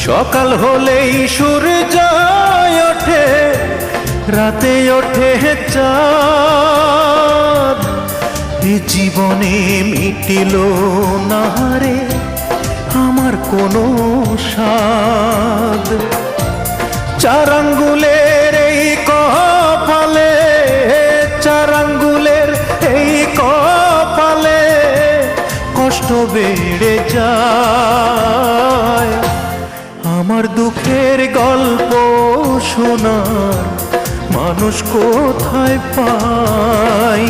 সকাল হলেই সূর্য ওঠে, রাতে ওঠে চাঁদ। এ জীবনে মিটিল না রে আমার কোনো স্বাদ। চার আঙ্গুলের এই কপালে, চার আঙ্গুলের এই কপালে কষ্ট বেড়ে যায়। আমার দুঃখের গল্প শোনার মানুষ কোথায় পাই?